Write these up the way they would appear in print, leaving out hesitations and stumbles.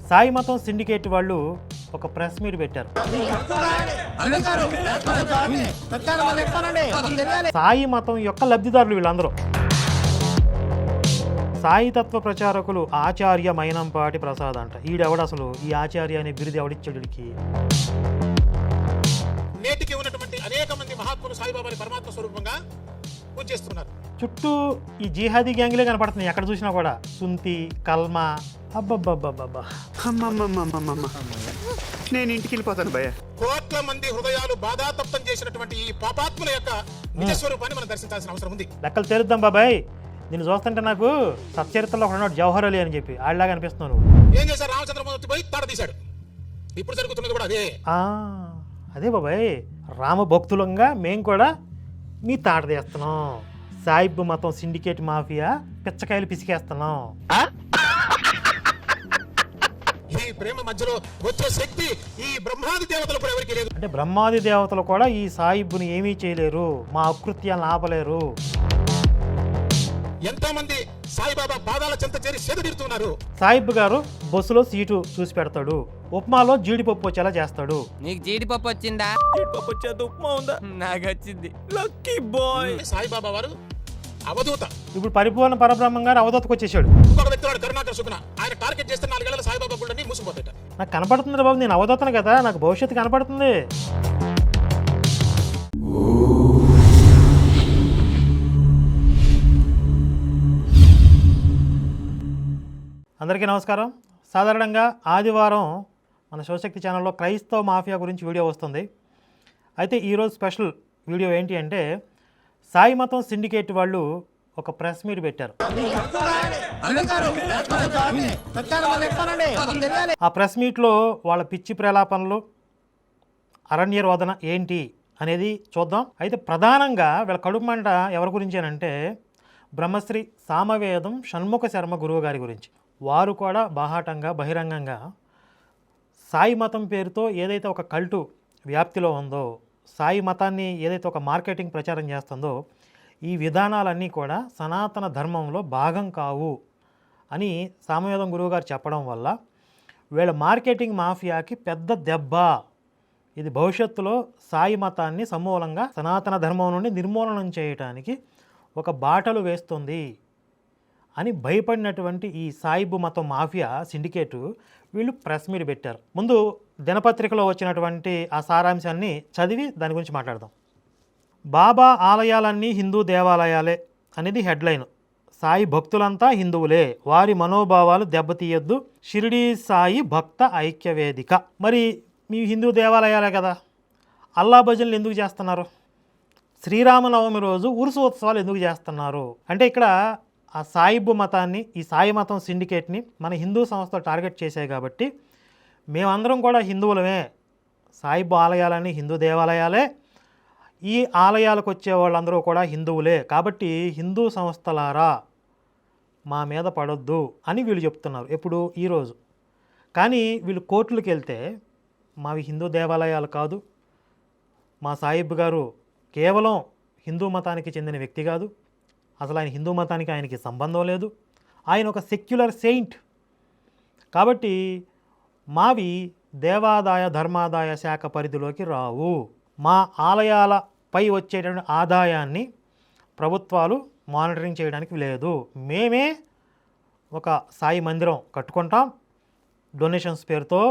సాయి మతం సిండికేట్ వాళ్ళు ఒక ప్రెస్ మీట్ పెట్టారు. సాయి మతం యొక్క లబ్ధిదారులు వీళ్ళందరూ. సాయి తత్వ ప్రచారకులు ఆచార్య మైనంపాటి ప్రసాద్ అంట. ఈడెవడు అసలు? ఈ ఆచార్య అనే బిరుదు ఎవడిచ్చాడుకి? నేటికి ఉన్నటువంటి అనేక మంది మహాత్ములు సాయిబాబాని పరమాత్మ స్వరూపంగా పూజిస్తున్నారు. చుట్టూ ఈ జిహాదీ గ్యాంగ్లే కనపడుతున్నాయి ఎక్కడ చూసినా కూడా. సుంతి, కల్మా, అబ్బబ్బబ్బబ్బబ్బా. నేను ఇంటికి వెళ్ళిపోతాను భయ్య. కోట్ల మంది హృదయాలు బాధాతప్తం చేసినటువంటి ఈ పాపాత్ముల యొక్క నిజ స్వరూపాన్ని మనం దర్శించాల్సిన అవసరం ఉంది. లెక్కలు తెలుద్దాం బాబాయ్. నేను చూస్తుంటే నాకు సచ్చరిత్రలో ఒకనాడు జవహర్ అలీ అని చెప్పి ఆళ్ళలాగా అనిపిస్తున్నాను. ఏం చేశారు? రామచంద్రమూర్తి పోయి తాడ తీశాడు. ఇప్పుడు జరుగుతున్నది కూడా అదే. అదే బాబాయ్, రామ భక్తులంగా మేము కూడా మీ తాట తీస్తున్నాం. సాయిబ్ మతం సిండికేట్ మాఫియా పిచ్చకాయలు పిసికేస్తున్నాం. ఈ ప్రేమ మధ్యలో వచ్చే శక్తి ఈ బ్రహ్మాది దేవతలు కూడా ఎవరికి లేదు. అంటే బ్రహ్మాది దేవతలు కూడా ఈ సాయిబ్ని ఏమీ చేయలేరు, మా అకృత్యాలను ఆపలేరు. ఎంతో మంది సాయిబాబా పాదాల చెంత చేరి సేదతీరుతున్నారు. సాయిబ్ గారు బస్సులో సీటు చూసి పెడతాడు, ఉప్మాలో జీడిపప్పు వచ్చేలా చేస్తాడు. నీకు జీడిపప్పు వచ్చిందా? జీడిపప్పు వచ్చేది, ఉప్మా ఉందా? నాకు వచ్చింది. Lucky boy. సాయిబాబా వారు అవధూత. ఇప్పుడు పరిపూర్ణ పరబ్రహ్మం గారు అవధూతకు వచ్చేసాడు. ఇంకొక వ్యక్తి వాడు కరుణాకర్ సుగుణ. ఆయన టార్గెట్ చేస్తే 4 ఏళ్ల సాయిబాబా గుళ్ళని మూసిపోతాట. నాకు కనపడుతుంది బాబు, నేను అవధూతను కదా, నాకు భవిష్యత్తు కనపడుతుంది. అందరికీ నమస్కారం. సాధారణంగా ఆదివారం మన శివశక్తి ఛానల్లో క్రైస్తవ మాఫియా గురించి వీడియో వస్తుంది. అయితే ఈరోజు స్పెషల్ వీడియో ఏంటి అంటే, సాయి మతం సిండికేట్ వాళ్ళు ఒక ప్రెస్ మీట్ పెట్టారు. ఆ ప్రెస్ మీట్లో వాళ్ళ పిచ్చి ప్రలాపనలు, అరణ్య రోదన ఏంటి అనేది చూద్దాం. అయితే ప్రధానంగా వీళ్ళ కడుపు మంట ఎవరి గురించి అంటే, బ్రహ్మశ్రీ సామవేదం షణ్ముఖ శర్మ గురువు గారి గురించి. వారు కూడా బాహాటంగా బహిరంగంగా సాయి మతం పేరుతో ఏదైతే ఒక కల్టు వ్యాప్తిలో ఉందో, సాయి మతాన్ని ఏదైతే ఒక మార్కెటింగ్ ప్రచారం చేస్తుందో, ఈ విధానాలన్నీ కూడా సనాతన ధర్మంలో భాగం కావు అని సామవేదం గురువుగారు చెప్పడం వల్ల వీళ్ళ మార్కెటింగ్ మాఫియాకి పెద్ద దెబ్బ. ఇది భవిష్యత్తులో సాయి మతాన్ని సమూలంగా సనాతన ధర్మం నుండి నిర్మూలనం చేయటానికి ఒక బాటలు వేస్తుంది అని భయపడినటువంటి ఈ సాయిబు మతం మాఫియా సిండికేటు వీళ్ళు ప్రెస్ మీట్ పెట్టారు. ముందు దినపత్రికలో వచ్చినటువంటి ఆ సారాంశాన్ని చదివి దాని గురించి మాట్లాడదాం. బాబా ఆలయాలన్నీ హిందూ దేవాలయాలే అనేది హెడ్లైన్. సాయి భక్తులంతా హిందువులే, వారి మనోభావాలు దెబ్బతీయొద్దు, షిరిడీ సాయి భక్త ఐక్యవేదిక. మరి మీ హిందూ దేవాలయాలే కదా, అల్లా భజనలు ఎందుకు చేస్తున్నారు? శ్రీరామనవమి రోజు ఉరుసు ఉత్సవాలు ఎందుకు చేస్తున్నారు? అంటే ఇక్కడ ఆ సాయిబు మతాన్ని, ఈ సాయి మతం సిండికేట్ని మన హిందూ సంస్థలు టార్గెట్ చేశాయి కాబట్టి మేమందరం కూడా హిందువులమే, సాయిబు ఆలయాలని హిందూ దేవాలయాలే, ఈ ఆలయాలకు వచ్చే వాళ్ళందరూ కూడా హిందువులే, కాబట్టి హిందూ సంస్థలారా మా మీద పడొద్దు అని వీళ్ళు చెప్తున్నారు. ఎప్పుడు? ఈరోజు. కానీ వీళ్ళు కోర్టులకు వెళ్తే మావి హిందూ దేవాలయాలు కాదు, మా సాయిబ్ గారు కేవలం హిందూ మతానికి చెందిన వ్యక్తి కాదు, అసలు ఆయన హిందూ మతానికి ఆయనకి సంబంధం లేదు, ఆయన ఒక సెక్యులర్ సెయింట్, కాబట్టి మావి దేవాదాయ ధర్మాదాయ శాఖ పరిధిలోకి రావు, మా ఆలయాలపై వచ్చేటువంటి ఆదాయాన్ని ప్రభుత్వాలు మానిటరింగ్ చేయడానికి లేదు, మేమే ఒక సాయి మందిరం కట్టుకుంటాం, డొనేషన్స్ పేరుతో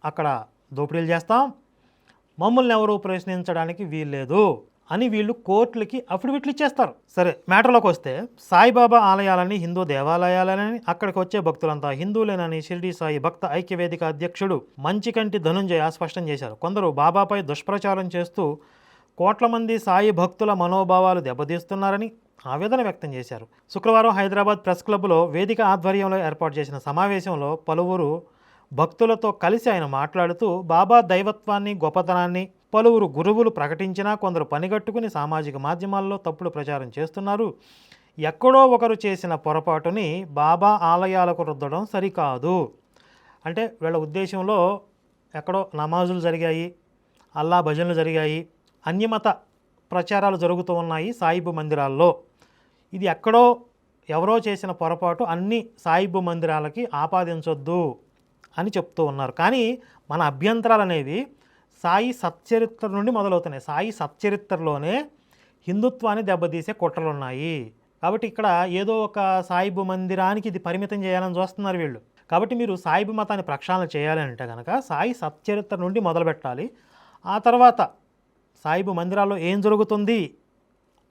అక్కడ దోపిడీలు చేస్తాం, మమ్మల్ని ఎవరూ ప్రశ్నించడానికి వీల్లేదు అని వీళ్ళు కోర్టులకి అఫిడవిట్లు ఇచ్చేస్తారు. సరే, మ్యాటర్లోకి వస్తే, సాయిబాబా ఆలయాలని హిందూ దేవాలయాలని, అక్కడికి వచ్చే భక్తులంతా హిందువులేనని షిరిడీ సాయి భక్త ఐక్యవేదిక అధ్యక్షుడు మంచికంటి ధనుంజయ స్పష్టం చేశారు. కొందరు బాబాపై దుష్ప్రచారం చేస్తూ కోట్ల మంది సాయి భక్తుల మనోభావాలు దెబ్బతీస్తున్నారని ఆవేదన వ్యక్తం చేశారు. శుక్రవారం హైదరాబాద్ ప్రెస్ క్లబ్లో వేదిక ఆధ్వర్యంలో ఏర్పాటు చేసిన సమావేశంలో పలువురు భక్తులతో కలిసి ఆయన మాట్లాడుతూ, బాబా దైవత్వాన్ని, గొప్పతనాన్ని పలువురు గురువులు ప్రకటించినా కొందరు పనిగట్టుకుని సామాజిక మాధ్యమాల్లో తప్పుడు ప్రచారం చేస్తున్నారు, ఎక్కడో ఒకరు చేసిన పొరపాటుని బాబా ఆలయాలకు రుద్దడం సరికాదు. అంటే వీళ్ళ ఉద్దేశంలో ఎక్కడో నమాజులు జరిగాయి, అల్లా భజనలు జరిగాయి, అన్యమత ప్రచారాలు జరుగుతూ ఉన్నాయి సాయిబు మందిరాల్లో, ఇది ఎక్కడో ఎవరో చేసిన పొరపాటు అన్ని సాయిబు మందిరాలకి ఆపాదించొద్దు అని చెప్తూ ఉన్నారు. కానీ మన అభ్యంతరాలు అనేవి సాయి సచ్చరిత్ర నుండి మొదలవుతున్నాయి. సాయి సచ్చరిత్రలోనే హిందుత్వాన్ని దెబ్బతీసే కుట్రలు ఉన్నాయి. కాబట్టి ఇక్కడ ఏదో ఒక సాయిబు మందిరానికి ఇది పరిమితం చేయాలని చూస్తున్నారు వీళ్ళు. కాబట్టి మీరు సాయిబు మతాన్ని ప్రక్షాళన చేయాలంటే కనుక సాయి సచ్చరిత్ర నుండి మొదలుపెట్టాలి. ఆ తర్వాత సాయిబు మందిరాల్లో ఏం జరుగుతుంది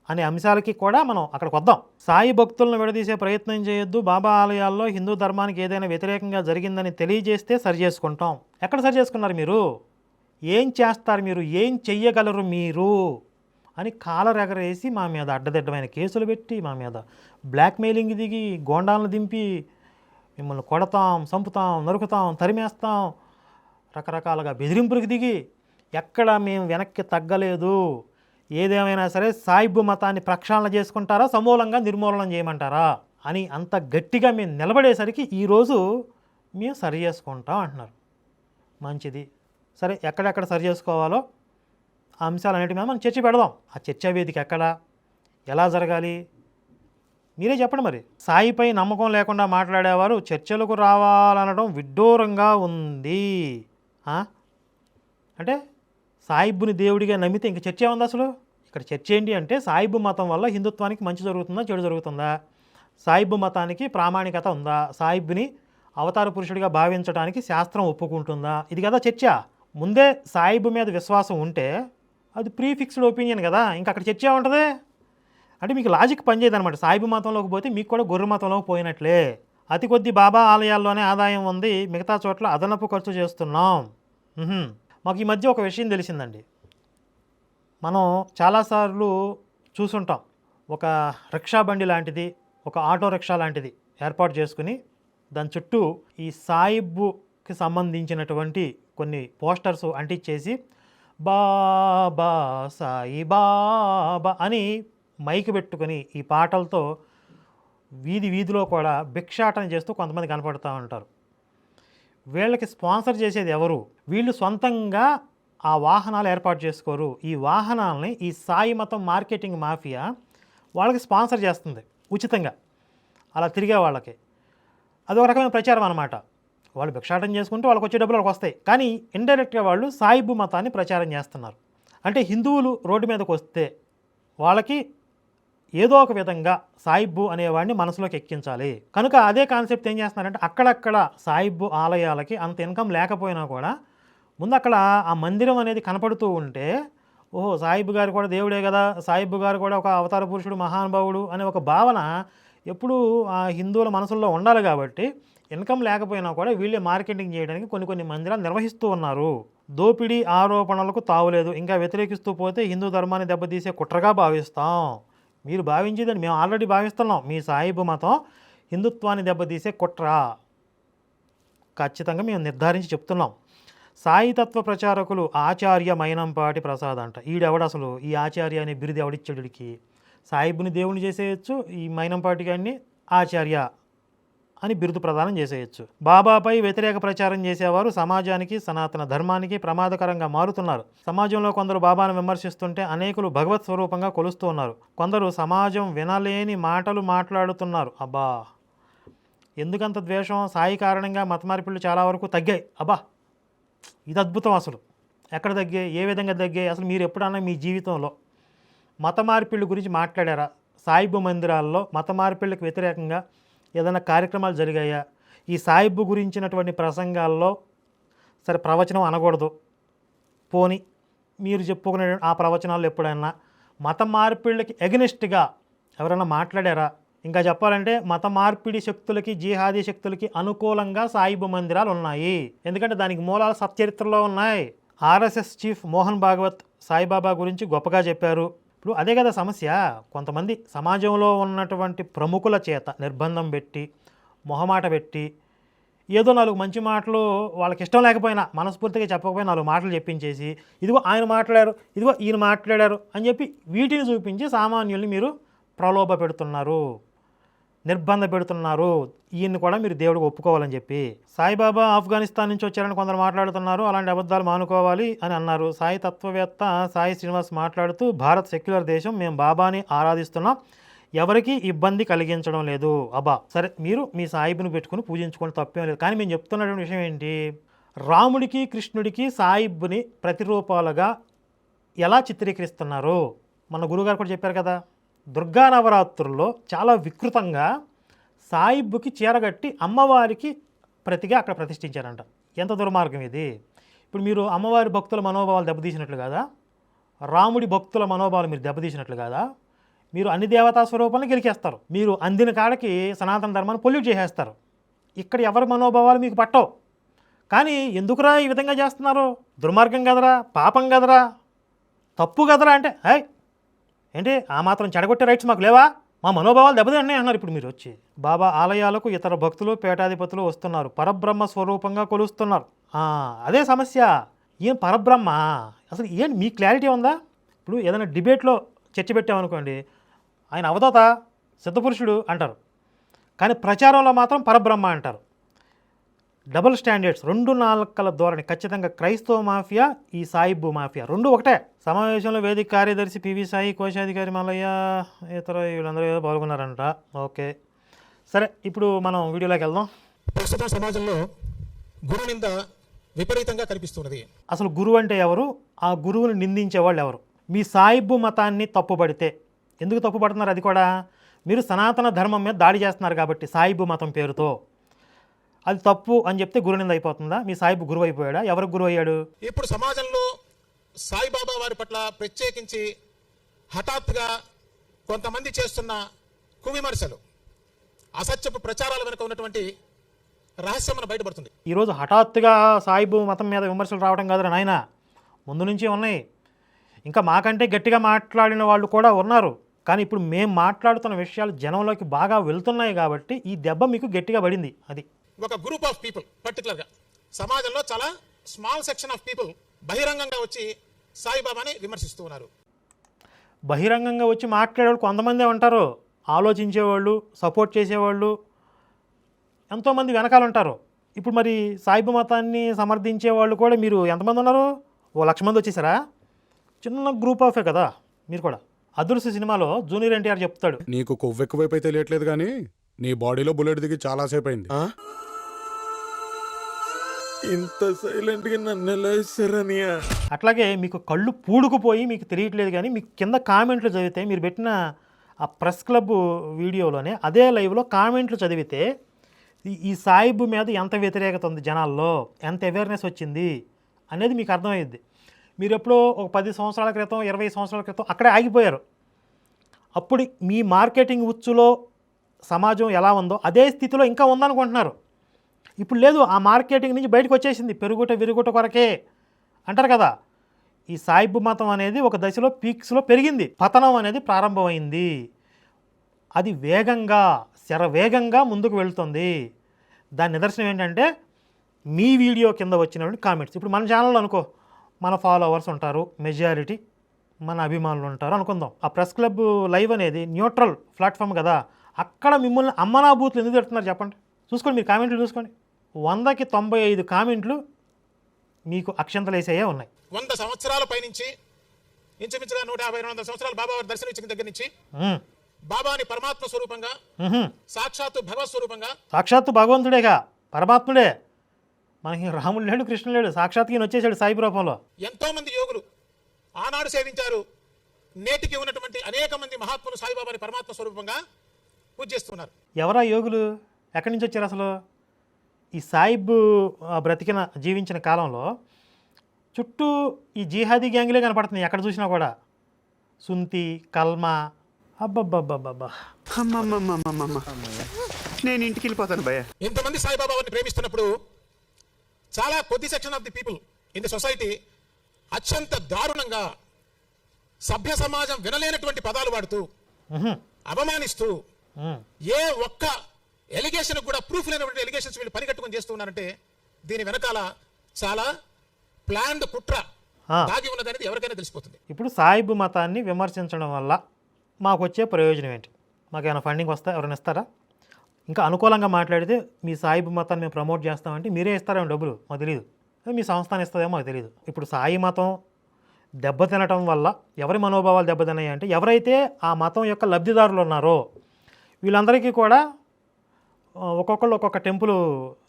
అనే అంశాలకి కూడా మనం అక్కడికి వద్దాం. సాయి భక్తులను విడదీసే ప్రయత్నం చేయొద్దు. బాబా ఆలయాల్లో హిందూ ధర్మానికి ఏదైనా వ్యతిరేకంగా జరిగిందని తెలియజేస్తే సరి చేసుకుంటాం. ఎక్కడ సరి చేసుకున్నారు మీరు? ఏం చేస్తారు మీరు? ఏం చెయ్యగలరు మీరు అని కాలర్ ఎగరేసి మా మీద అడ్డదిడ్డమైన కేసులు పెట్టి, మా మీద బ్లాక్మెయిలింగ్ దిగి, గోండాలను దింపి మిమ్మల్ని కొడతాం, చంపుతాం, నరుకుతాం, తరిమేస్తాం, రకరకాలుగా బెదిరింపులకు దిగి ఎక్కడ మేము వెనక్కి తగ్గలేదు. ఏదేమైనా సరే సాయిబు మతాన్ని ప్రక్షాళన చేసుకుంటారా, సమూలంగా నిర్మూలనం చేయమంటారా అని అంత గట్టిగా మేము నిలబడేసరికి ఈరోజు మేము సరి చేసుకుంటాం అంటున్నారు. మంచిది, సరే ఎక్కడెక్కడ సరి చేసుకోవాలో ఆ అంశాలన్నిటి మీద మనం చర్చ పెడదాం. ఆ చర్చా వేదిక ఎక్కడ, ఎలా జరగాలి మీరే చెప్పండి. మరి సాయిపై నమ్మకం లేకుండా మాట్లాడేవారు చర్చలకు రావాలనడం విడ్డూరంగా ఉంది. అంటే సాయిబుని దేవుడిగా నమ్మితే ఇంక చర్చ ఏముంది అసలు? ఇక్కడ చర్చ ఏంటి అంటే సాయిబు మతం వల్ల హిందుత్వానికి మంచి జరుగుతుందా, చెడు జరుగుతుందా? సాయిబు మతానికి ప్రామాణికత ఉందా? సాయిబుని అవతార పురుషుడిగా భావించడానికి శాస్త్రం ఒప్పుకుంటుందా? ఇది కదా చర్చ. ముందే సాయిబు మీద విశ్వాసం ఉంటే అది ప్రీఫిక్స్డ్ ఒపీనియన్ కదా, ఇంకా అక్కడ చర్చ ఉంటుంది. అంటే మీకు లాజిక్ పనిచేయదనమాట. సాయిబు మతంలోకి పోతే మీకు కూడా గొర్రె మతంలోకి పోయినట్లే. అతి కొద్ది బాబా ఆలయాల్లోనే ఆదాయం ఉంది, మిగతా చోట్ల అదనపు ఖర్చు చేస్తున్నాం. మాకు ఈ మధ్య ఒక విషయం తెలిసిందండి. మనం చాలాసార్లు చూసుంటాం, ఒక రిక్షా బండి లాంటిది, ఒక ఆటో రిక్షా లాంటిది ఏర్పాటు చేసుకుని దాని చుట్టూ ఈ సాయిబుకి సంబంధించినటువంటి కొన్ని పోస్టర్స్ అంటించేసి బాబా సాయి బాబా అని మైక్ పెట్టుకొని ఈ పాటలతో వీధిలో కూడా భిక్షాటన చేస్తూ కొంతమంది కనపడుతూ ఉంటారు. వీళ్ళకి స్పాన్సర్ చేసేది ఎవరు? వీళ్ళు సొంతంగా ఆ వాహనాలు ఏర్పాటు చేసుకోరు. ఈ వాహనాలని ఈ సాయి మతం మార్కెటింగ్ మాఫియా వాళ్ళకి స్పాన్సర్ చేస్తుంది ఉచితంగా, అలా తిరిగే వాళ్ళకి. అది ఒక రకమైన ప్రచారం అన్నమాట. వాళ్ళు భిక్షాటన చేసుకుంటే వాళ్ళకి వచ్చే డబ్బులు వాళ్ళకి వస్తాయి. కానీ ఇండైరెక్ట్గా వాళ్ళు సాయిబు మతాన్ని ప్రచారం చేస్తున్నారు. అంటే హిందువులు రోడ్డు మీదకి వస్తే వాళ్ళకి ఏదో ఒక విధంగా సాయిబు అనేవాడిని మనసులోకి ఎక్కించాలి. కనుక అదే కాన్సెప్ట్ ఏం చేస్తున్నారంటే అక్కడక్కడ సాయిబు ఆలయాలకి అంత ఇన్కమ్ లేకపోయినా కూడా ముందు అక్కడ ఆ మందిరం అనేది కనపడుతూ ఉంటే, ఓహో సాయిబు గారు కూడా దేవుడే కదా, సాయిబు గారు కూడా ఒక అవతార పురుషుడు, మహానుభావుడు అనే ఒక భావన ఎప్పుడూ ఆ హిందువుల మనసుల్లో ఉండాలి. కాబట్టి ఇన్కమ్ లేకపోయినా కూడా వీళ్ళే మార్కెటింగ్ చేయడానికి కొన్ని మందిరాలు నిర్వహిస్తూ ఉన్నారు. దోపిడీ ఆరోపణలకు తావులేదు. ఇంకా వ్యతిరేకిస్తూ పోతే హిందూ ధర్మాన్ని దెబ్బతీసే కుట్రగా భావిస్తాం. మీరు భావించేదని మేము ఆల్రెడీ భావిస్తున్నాం. మీ సాయిబు మతం హిందుత్వాన్ని దెబ్బతీసే కుట్ర ఖచ్చితంగా మేము నిర్ధారించి చెప్తున్నాం. సాయి తత్వ ప్రచారకులు ఆచార్య మైనంపాటి ప్రసాద్ అంట. ఈడెవడు అసలు? ఈ ఆచార్య అనే బిరుదు ఎవడిచ్చాడుకి? సాయిబుని దేవుని చేసేయచ్చు, ఈ మైనంపాటి గారిని ఆచార్య అని బిరుదు ప్రదానం చేసేయచ్చు. బాబాపై వ్యతిరేక ప్రచారం చేసేవారు సమాజానికి, సనాతన ధర్మానికి ప్రమాదకరంగా మారుతున్నారు. సమాజంలో కొందరు బాబాను విమర్శిస్తుంటే అనేకులు భగవత్ స్వరూపంగా కొలుస్తూ ఉన్నారు. కొందరు సమాజం వినలేని మాటలు మాట్లాడుతున్నారు. అబ్బా, ఎందుకంత ద్వేషం? సాయి కారణంగా మత మార్పిళ్ళు చాలా వరకు తగ్గాయి. అబ్బా, ఇది అద్భుతం. అసలు ఎక్కడ తగ్గాయి, ఏ విధంగా తగ్గాయి? అసలు మీరు ఎప్పుడన్నా మీ జీవితంలో మత మార్పిళ్ళ గురించి మాట్లాడారా? సాయిబు మందిరాల్లో మత మార్పిళ్ళకి వ్యతిరేకంగా ఏదైనా కార్యక్రమాలు జరిగాయా? ఈ సాయిబు గురించినటువంటి ప్రసంగాల్లో సరే ప్రవచనం అనకూడదు, పోని మీరు చెప్పుకునే ఆ ప్రవచనాలు ఎప్పుడైనా మత మార్పిళ్ళకి ఎగనిస్ట్గా ఎవరైనా మాట్లాడారా? ఇంకా చెప్పాలంటే మత మార్పిడి శక్తులకి, జిహాదీ శక్తులకి అనుకూలంగా సాయిబు మందిరాలు ఉన్నాయి. ఎందుకంటే దానికి మూలాలు సచ్చరిత్రలో ఉన్నాయి. ఆర్ఎస్ఎస్ చీఫ్ మోహన్ భాగవత్ సాయిబాబా గురించి గొప్పగా చెప్పారు. ఇప్పుడు అదే కదా సమస్య. కొంతమంది సమాజంలో ఉన్నటువంటి ప్రముఖుల చేత నిర్బంధం పెట్టి, మొహమాట పెట్టి, ఏదో 4 మంచి మాటలు వాళ్ళకి ఇష్టం లేకపోయినా, మనస్ఫూర్తిగా చెప్పకపోయినా 4 మాటలు చెప్పించేసి, ఇదిగో ఆయన మాట్లాడారు, ఇదిగో ఈయన మాట్లాడారు అని చెప్పి వీటిని చూపించి సామాన్యుల్ని మీరు ప్రలోభ పెడుతున్నారు, నిర్బంధ పెడుతున్నారు. ఈయన్ని కూడా మీరు దేవుడికి ఒప్పుకోవాలని చెప్పి. సాయిబాబా ఆఫ్ఘనిస్తాన్ నుంచి వచ్చారని కొందరు మాట్లాడుతున్నారు. అలాంటి అబద్ధాలు మానుకోవాలి అని అన్నారు. సాయి తత్వవేత్త సాయి శ్రీనివాస్ మాట్లాడుతూ, భారత్ సెక్యులర్ దేశం, మేము బాబాని ఆరాధిస్తున్నాం. ఎవరికి ఇబ్బంది కలిగించడం లేదు. అబ్బా సరే, మీరు మీ సాయిబుని పెట్టుకుని పూజించుకోవడం తప్పేం లేదు. కానీ మేము చెప్తున్నటువంటి విషయం ఏంటి, రాముడికి కృష్ణుడికి సాయిబుని ప్రతిరూపాలుగా ఎలా చిత్రీకరిస్తున్నారు మన గురువుగారు కూడా చెప్పారు కదా. దుర్గా నవరాత్రుల్లో చాలా వికృతంగా సాయిబుకి చీరగట్టి అమ్మవారికి ప్రతిగా అక్కడ ప్రతిష్ఠించారంట. ఎంత దుర్మార్గం ఇది. ఇప్పుడు మీరు అమ్మవారి భక్తుల మనోభావాలు దెబ్బతీసినట్లు కాదా, రాముడి భక్తుల మనోభావాలు మీరు దెబ్బతీసినట్లు కాదా, మీరు అన్ని దేవతా స్వరూపాలను గెలికేస్తారు. మీరు అందిన కాడకి సనాతన ధర్మాన్ని పొల్యూట్ చేసేస్తారు. ఇక్కడ ఎవరి మనోభావాలు మీకు పట్టవు. కానీ ఎందుకురా ఈ విధంగా చేస్తున్నారు, దుర్మార్గం కదరా, పాపం కదరా, తప్పు కదరా అంటే ఏంటి ఆ మాత్రం చెడగొట్టే రైట్స్ మాకు లేవా, మా మనోభావాలు దెబ్బతిన్నాయి అన్నారు. ఇప్పుడు మీరు వచ్చి బాబా ఆలయాలకు ఇతర భక్తులు పీఠాధిపతులు వస్తున్నారు, పరబ్రహ్మ స్వరూపంగా కొలుస్తున్నారు. అదే సమస్య. ఏం పరబ్రహ్మ అసలు ఏంటి మీ క్లారిటీ ఉందా? ఇప్పుడు ఏదైనా డిబేట్లో చర్చ పెట్టామనుకోండి, ఆయన అవధూత సిద్ధపురుషుడు అంటారు, కానీ ప్రచారంలో మాత్రం పరబ్రహ్మ అంటారు. డబుల్ స్టాండర్డ్స్, 2 నాలుకల ధోరణి. ఖచ్చితంగా క్రైస్తవ మాఫియా, ఈ సాయిబు మాఫియా రెండు ఒకటే. సమావేశంలో వేదిక కార్యదర్శి పివి సాయి, కోశాధికారి మల్లయ్య, ఇతర వీళ్ళందరూ ఏదో పాల్గొన్నారంట. ఓకే సరే, ఇప్పుడు మనం వీడియోలోకి వెళ్దాం. ప్రస్తుతం సమాజంలో గురు నింద విపరీతంగా కనిపిస్తున్నది. అసలు గురువు అంటే ఎవరు, ఆ గురువుని నిందించే వాళ్ళు ఎవరు? మీ సాయిబు మతాన్ని తప్పుపడితే ఎందుకు తప్పుపడుతున్నారు? అది కూడా మీరు సనాతన ధర్మం మీద దాడి చేస్తున్నారు కాబట్టి సాయిబు మతం పేరుతో. అది తప్పు అని చెప్తే గురు నింద అయిపోతుందా? మీ సాయిబు గురువు అయిపోయాడా? ఎవరికి గురువు అయ్యాడు? ఇప్పుడు సమాజంలో సాయిబాబా వారి పట్ల ప్రత్యేకించి హఠాత్తుగా కొంతమంది చేస్తున్న కువిమర్శలు, అసత్యపు ప్రచారాల వెనుక ఉన్నటువంటి రహస్యం మన బయటపడుతుంది. ఈరోజు హఠాత్తుగా సాయిబు మతం మీద విమర్శలు రావడం కాదురా నాయన, ముందు నుంచి ఉన్నాయి. ఇంకా మాకంటే గట్టిగా మాట్లాడిన వాళ్ళు కూడా ఉన్నారు. కానీ ఇప్పుడు మేము మాట్లాడుతున్న విషయాలు జనంలోకి బాగా వెళ్తున్నాయి కాబట్టి ఈ దెబ్బ మీకు గట్టిగా పడింది. అది ఒక గ్రూప్ ఆఫ్ పీపుల్, పర్టికులర్గా సమాజంలో చాలా స్మాల్ సెక్షన్ ఆఫ్ పీపుల్ బహిరంగంగా వచ్చి సాయిబాబాని విమర్శిస్తూ ఉన్నారు. బహిరంగంగా వచ్చి మాట్లాడేవాళ్ళు కొంతమందే ఉంటారు, ఆలోచించేవాళ్ళు, సపోర్ట్ చేసేవాళ్ళు ఎంతోమంది వెనకాల ఉంటారు. ఇప్పుడు మరి సాయిబు మతాన్ని సమర్థించే వాళ్ళు కూడా మీరు ఎంతమంది ఉన్నారు? 1,00,000 మంది వచ్చేసారా? చిన్న గ్రూప్ ఆఫే కదా మీరు కూడా. అదృశ్య సినిమాలో జూనియర్ ఎన్టీఆర్ చెప్తాడు, నీకు కొవ్వు ఎక్కువైపోయి తెలియట్లేదు కానీ నీ బాడీలో బుల్లెట్ దిగి చాలాసేపు అయింది. ఇంత సైలెంట్ గా నన్ను ఎలా ఇస్తారనియా? అట్లాగే మీకు కళ్ళు పూడుకుపోయి మీకు తెలియట్లేదు కానీ మీకు కింద కామెంట్లు చదివితే, మీరు పెట్టిన ఆ ప్రెస్ క్లబ్ వీడియోలోనే అదే లైవ్లో కామెంట్లు చదివితే ఈ సాయిబు మీద ఎంత వ్యతిరేకత ఉంది జనాల్లో, ఎంత అవేర్నెస్ వచ్చింది అనేది మీకు అర్థమయ్యింది. మీరు ఎప్పుడో ఒక 10 సంవత్సరాల క్రితం, 20 సంవత్సరాల క్రితం అక్కడే ఆగిపోయారు. అప్పుడు మీ మార్కెటింగ్ ఉచ్చులో సమాజం ఎలా ఉందో అదే స్థితిలో ఇంకా ఉందనుకుంటున్నారు. ఇప్పుడు లేదు, ఆ మార్కెటింగ్ నుంచి బయటకు వచ్చేసింది. పెరుగుట విరుగుట కొరకే అంటారు కదా. ఈ సాయిబు మతం అనేది ఒక దశలో పీక్స్లో పెరిగింది, పతనం అనేది ప్రారంభమైంది. అది వేగంగా, శరవేగంగా ముందుకు వెళ్తుంది. దాని నిదర్శనం ఏంటంటే మీ వీడియో కింద వచ్చినటువంటి కామెంట్స్. ఇప్పుడు మన ఛానల్లో అనుకో, మన ఫాలోవర్స్ ఉంటారు, మెజారిటీ మన అభిమానులు ఉంటారు అనుకుందాం. ఆ ప్రెస్ క్లబ్ లైవ్ అనేది న్యూట్రల్ ప్లాట్ఫామ్ కదా, అక్కడ మిమ్మల్ని అమ్మనా బూతులు ఎందుకు పెడుతున్నారు చెప్పండి? చూసుకోండి, మీరు కామెంట్లు చూసుకోండి. 100కి 95 కామెంట్లు మీకు అక్షంతలు వేసేయే ఉన్నాయి. 100 సంవత్సరాల పైనుంచి ఇంచుమించుగా 150-200 సంవత్సరాలు బాబా వారి దర్శనం ఇచ్చిన దగ్గర నుంచి బాబాని పరమాత్మ స్వరూపంగా, సాక్షాత్తు భగవత్ స్వరూపంగా, సాక్షాత్తు భగవంతుడేగా, పరమాత్ముడే. మనకి రాముడు లేడు, కృష్ణుడు లేడు, సాక్షాత్కి ఈయన వచ్చేసాడు సాయి రూపంలో. ఎంతో మంది యోగులు ఆనాడు సేవించారు. నేటికి ఉన్నటువంటి అనేక మంది మహాత్ములు సాయిబాబాని పరమాత్మ స్వరూపంగా పూజ చేస్తున్నారు. ఎవరా యోగులు? ఎక్కడి నుంచి వచ్చారు అసలు? ఈ సాయిబు బ్రతికిన జీవించిన కాలంలో చుట్టూ ఈ జిహాదీ గ్యాంగులే కనపడుతున్నాయి ఎక్కడ చూసినా కూడా. సుంతి, కల్మా, అబ్బబ్బబ్బబ్బబ్బా. నేను ఇంటికి వెళ్ళిపోతాను భయ్య. ఇంతమంది సాయిబాబా వారిని ప్రేమిస్తున్నప్పుడు చాలా కొద్ది section of the people in the society అత్యంత దారుణంగా సభ్య సమాజం వినలేనటువంటి పదాలు వాడుతూ, అవమానిస్తూ, ఏ ఒక్క ఎలిగేషన్ కూడా ప్రూఫ్ లేనటువంటి ఎలిగేషన్స్ వీళ్ళు పరిగట్టుకొని చేస్తూ ఉన్నారంటే దీని వెనకాల చాలా ప్లాన్డ్ కుట్ర దాగి ఉన్నదనేది ఎవరికైనా తెలిసిపోతుంది. ఇప్పుడు సాయిబు మతాన్ని విమర్శించడం వల్ల మాకు వచ్చే ప్రయోజనం ఏంటి? మాకు ఏమైనా ఫండింగ్ వస్తా, ఎవరైనా ఇస్తారా? ఇంకా అనుకూలంగా మాట్లాడితే మీ సాయిబు మతాన్ని మేము ప్రమోట్ చేస్తామంటే మీరే ఇస్తారేమో డబ్బులు, మాకు తెలియదు. మీ సంస్థానం ఇస్తుందేమో మాకు తెలియదు. ఇప్పుడు సాయి మతం దెబ్బతినటం వల్ల ఎవరి మనోభావాలు దెబ్బతిన్నాయి అంటే ఎవరైతే ఆ మతం యొక్క లబ్ధిదారులు ఉన్నారో వీళ్ళందరికీ కూడా ఒక్కొక్కళ్ళు ఒక్కొక్క టెంపుల్